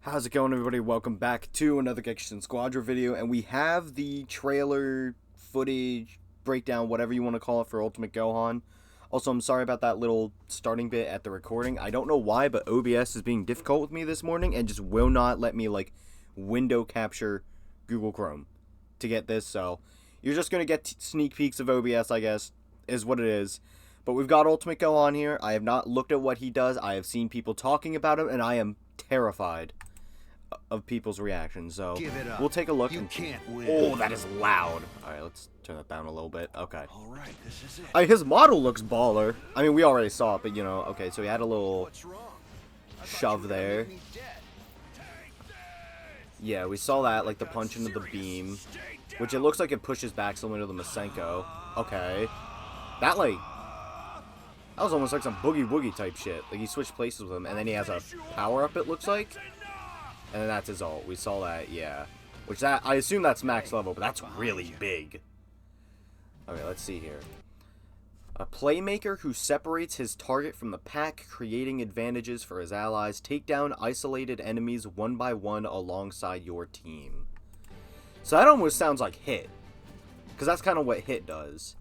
How's it going, everybody? Welcome back to another Gekishin Squadra video, and we have the trailer, footage, breakdown, whatever you want to call it, for Ultimate Gohan. Also, I'm sorry about that little starting bit at the recording. I don't know why, but OBS is being difficult with me this morning and just will not let me, window capture Google Chrome to get this, so you're just going to get sneak peeks of OBS, I guess, is what it is. But we've got Ultimate Gohan here. I have not looked at what he does. I have seen people talking about him, and I am terrified of people's reactions, so we'll take a look. You can't win. Oh, that is loud. Alright, let's turn that down a little bit. Okay. Alright, this is it. His model looks baller. I mean, we already saw it, but you know, okay, so he had a little shove there. Yeah, we saw that, like the punch into the beam, which it looks like it pushes back similar to the Masenko. Okay. That was almost like some boogie woogie type shit. Like, he switched places with him, and then he has a power-up, it looks like. And then that's his ult. We saw that, yeah. Which, that I assume that's max level, but that's really big. Okay, let's see here. A playmaker who separates his target from the pack, creating advantages for his allies. Take down isolated enemies one by one alongside your team. So that almost sounds like Hit. Because that's kind of what Hit does.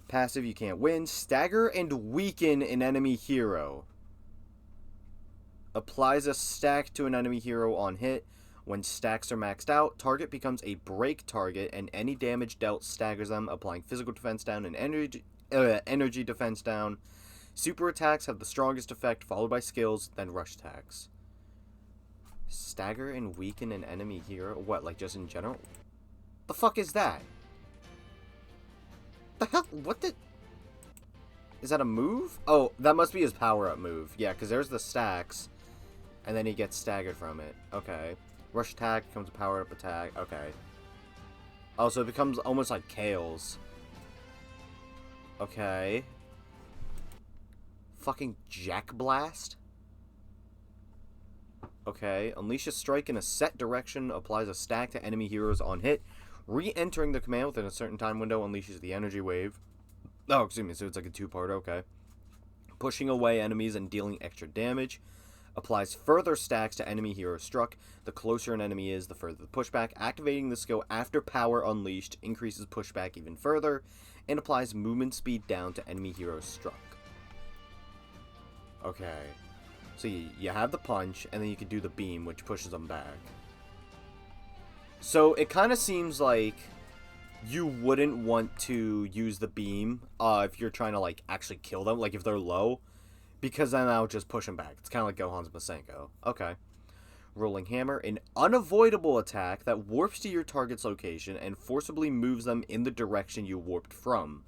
Passive, you can't win. Stagger and weaken an enemy hero. Applies a stack to an enemy hero on hit. When stacks are maxed out, target becomes a break target, and any damage dealt staggers them, applying physical defense down and energy defense down. Super attacks have the strongest effect, followed by skills, then rush attacks. Stagger and weaken an enemy hero? What, like just in general? The fuck is that? The hell? What the... Is that a move? Oh, that must be his power-up move. Yeah, because there's the stacks. And then he gets staggered from it. Okay. Rush attack becomes a power-up attack. Okay. Oh, so it becomes almost like Kale's. Okay. Fucking Jack Blast? Okay. Unleash a strike in a set direction. Applies a stack to enemy heroes on hit. Re-entering the command within a certain time window unleashes the energy wave. Oh, excuse me. So it's like a two-part. Okay. Pushing away enemies and dealing extra damage. Applies further stacks to enemy heroes struck. The closer an enemy is, the further the pushback. Activating the skill after power unleashed increases pushback even further, and applies movement speed down to enemy heroes struck. Okay. So you have the punch, and then you can do the beam, which pushes them back. So it kind of seems like you wouldn't want to use the beam if you're trying to, actually kill them, if they're low. Because then I'll just push him back. It's kind of like Gohan's Masenko. Okay. Rolling Hammer. An unavoidable attack that warps to your target's location and forcibly moves them in the direction you warped from.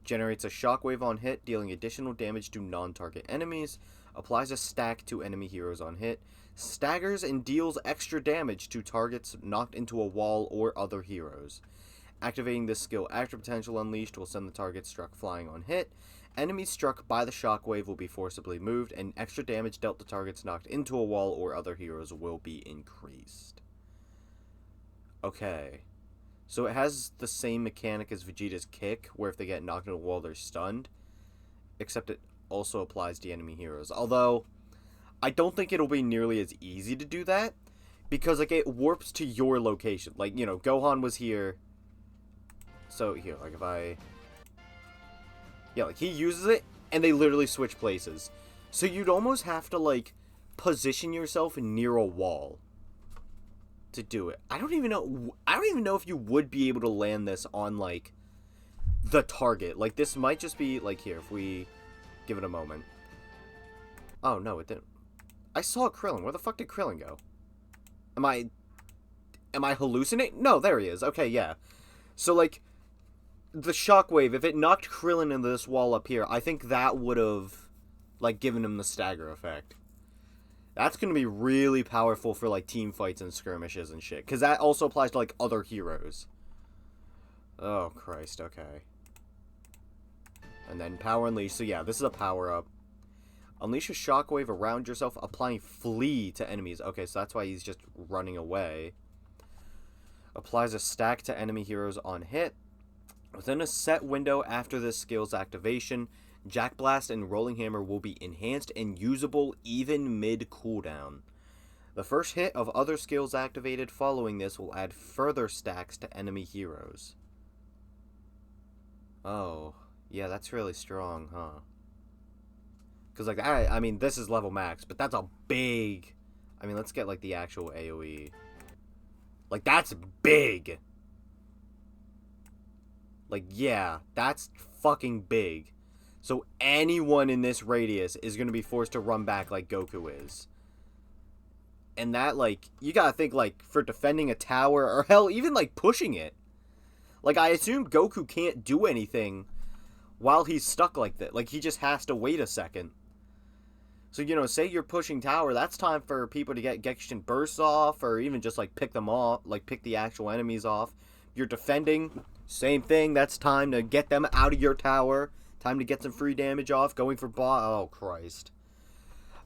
Generates a shockwave on hit, dealing additional damage to non-target enemies. Applies a stack to enemy heroes on hit. Staggers and deals extra damage to targets knocked into a wall or other heroes. Activating this skill after potential unleashed will send the target struck flying on hit. Enemies struck by the shockwave will be forcibly moved, and extra damage dealt to targets knocked into a wall or other heroes will be increased. Okay. So it has the same mechanic as Vegeta's kick, where if they get knocked into a wall, they're stunned. Except it also applies to enemy heroes. Although, I don't think it'll be nearly as easy to do that, because, it warps to your location. Gohan was here. So, here, if I... Yeah, he uses it, and they literally switch places. So you'd almost have to, position yourself near a wall to do it. I don't even know if you would be able to land this on, the target. This might just be, here, if we give it a moment. Oh, no, it didn't. I saw Krillin. Where the fuck did Krillin go? Am I hallucinating? No, there he is. Okay, yeah. So, the shockwave, if it knocked Krillin into this wall up here, I think that would have, given him the stagger effect. That's going to be really powerful for, team fights and skirmishes and shit. Because that also applies to, other heroes. Oh, Christ, okay. And then Power Unleash. So, yeah, this is a power-up. Unleash a shockwave around yourself, applying Flee to enemies. Okay, so that's why he's just running away. Applies a stack to enemy heroes on hit. Within a set window after this skill's activation, Jack Blast and Rolling Hammer will be enhanced and usable even mid-cooldown. The first hit of other skills activated following this will add further stacks to enemy heroes. Oh, yeah, that's really strong, huh? Because, like, I mean, this is level max, but that's a big... I mean, let's get, like, the actual AoE. Like, that's big! Like, yeah, that's fucking big. So anyone in this radius is going to be forced to run back like Goku is. And that, like, you gotta think, like, for defending a tower, or hell, even, like, pushing it. Like, I assume Goku can't do anything while he's stuck like that. Like, he just has to wait a second. So, you know, say you're pushing tower, that's time for people to get Gekishin bursts off, or even just, like, pick them off, like, pick the actual enemies off. You're defending, same thing, that's time to get them out of your tower. Time to get some free damage off, going for oh, Christ.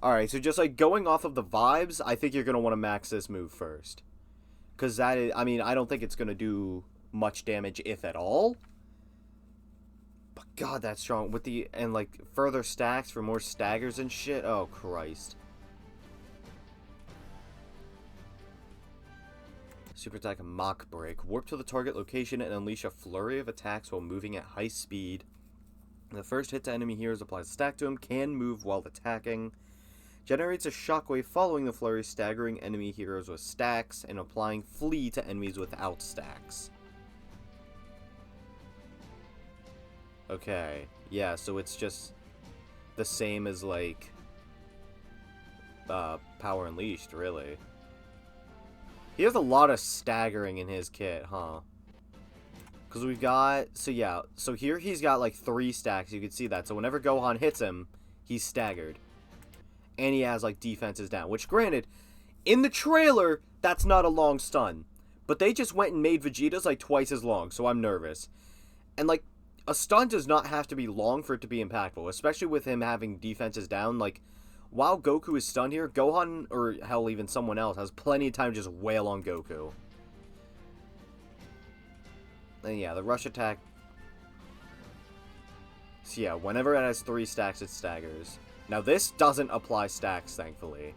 Alright, so just, like, going off of the vibes, I think you're going to want to max this move first. Because that is, I mean, I don't think it's going to do much damage, if at all. But God, that's strong. With the, and, like, further stacks for more staggers and shit. Oh, Christ. Super attack Mach Break. Warp to the target location and unleash a flurry of attacks while moving at high speed. The first hit to enemy heroes applies a stack to him. Can move while attacking. Generates a shockwave following the flurry, staggering enemy heroes with stacks, and applying flee to enemies without stacks. Okay, yeah, so it's just the same as, like, Power Unleashed, really. He has a lot of staggering in his kit, huh? Because we've got, so yeah, so here he's got, like, 3 stacks, you can see that. So whenever Gohan hits him, he's staggered. And he has, like, defenses down. Which, granted, in the trailer, that's not a long stun. But they just went and made Vegeta's, like, twice as long, so I'm nervous. And, like, a stun does not have to be long for it to be impactful. Especially with him having defenses down. Like, while Goku is stunned here, Gohan, or hell, even someone else, has plenty of time to just wail on Goku. And yeah, the rush attack... So yeah, whenever it has 3 stacks, it staggers. Now, this doesn't apply stacks, thankfully.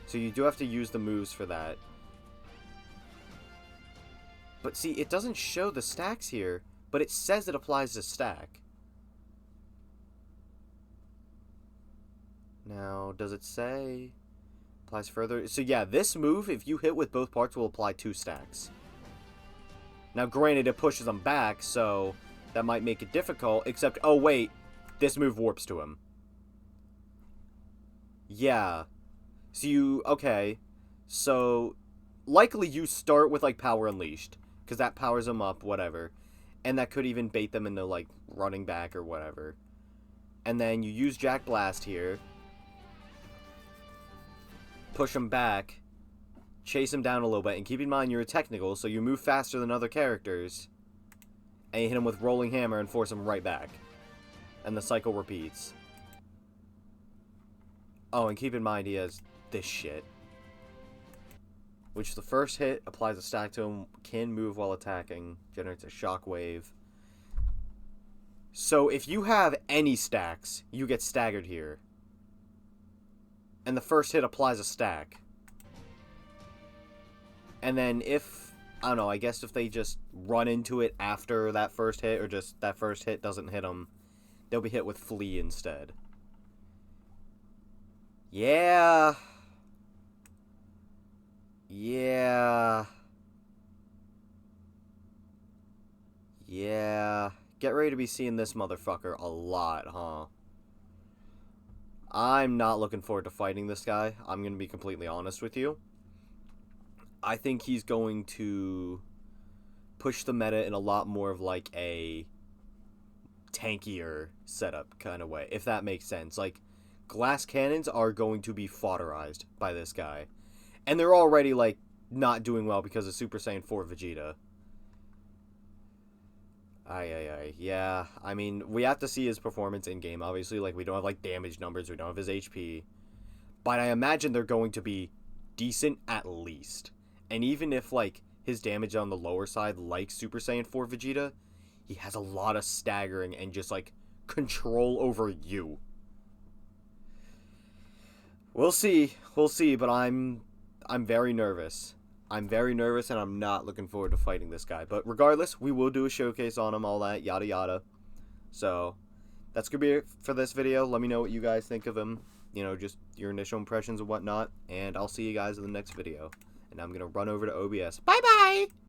So you do have to use the moves for that. But see, it doesn't show the stacks here, but it says it applies to stack. Now, does it say... applies further? So yeah, this move, if you hit with both parts, will apply 2 stacks. Now, granted, it pushes them back, so that might make it difficult, except... oh, wait. This move warps to him. Yeah. So you... okay. So, likely you start with, like, Power Unleashed. Because that powers them up, whatever. And that could even bait them into, like, running back or whatever. And then you use Jack Blast here. Push them back. Chase them down a little bit. And keep in mind, you're a technical, so you move faster than other characters. And you hit them with Rolling Hammer and force them right back. And the cycle repeats. Oh, and keep in mind he has this shit. Which the first hit applies a stack to him, can move while attacking, generates a shockwave. So if you have any stacks, you get staggered here. And the first hit applies a stack. And then if, I don't know, I guess if they just run into it after that first hit, or just that first hit doesn't hit them, they'll be hit with flee instead. Yeah. Yeah. Yeah. Get ready to be seeing this motherfucker a lot, huh? I'm not looking forward to fighting this guy. I'm going to be completely honest with you. I think he's going to push the meta in a lot more of like a tankier setup kind of way, if that makes sense. Like, glass cannons are going to be fodderized by this guy. And they're already, like, not doing well because of Super Saiyan 4 Vegeta. Yeah. I mean, we have to see his performance in-game, obviously. Like, we don't have, like, damage numbers. We don't have his HP. But I imagine they're going to be decent at least. And even if, like, his damage on the lower side, like Super Saiyan 4 Vegeta, he has a lot of staggering and just, like, control over you. We'll see, but I'm I'm very nervous. I'm very nervous, and I'm not looking forward to fighting this guy. But regardless, we will do a showcase on him, all that, yada yada. So, that's going to be it for this video. Let me know what you guys think of him. You know, just your initial impressions and whatnot. And I'll see you guys in the next video. And I'm going to run over to OBS. Bye-bye!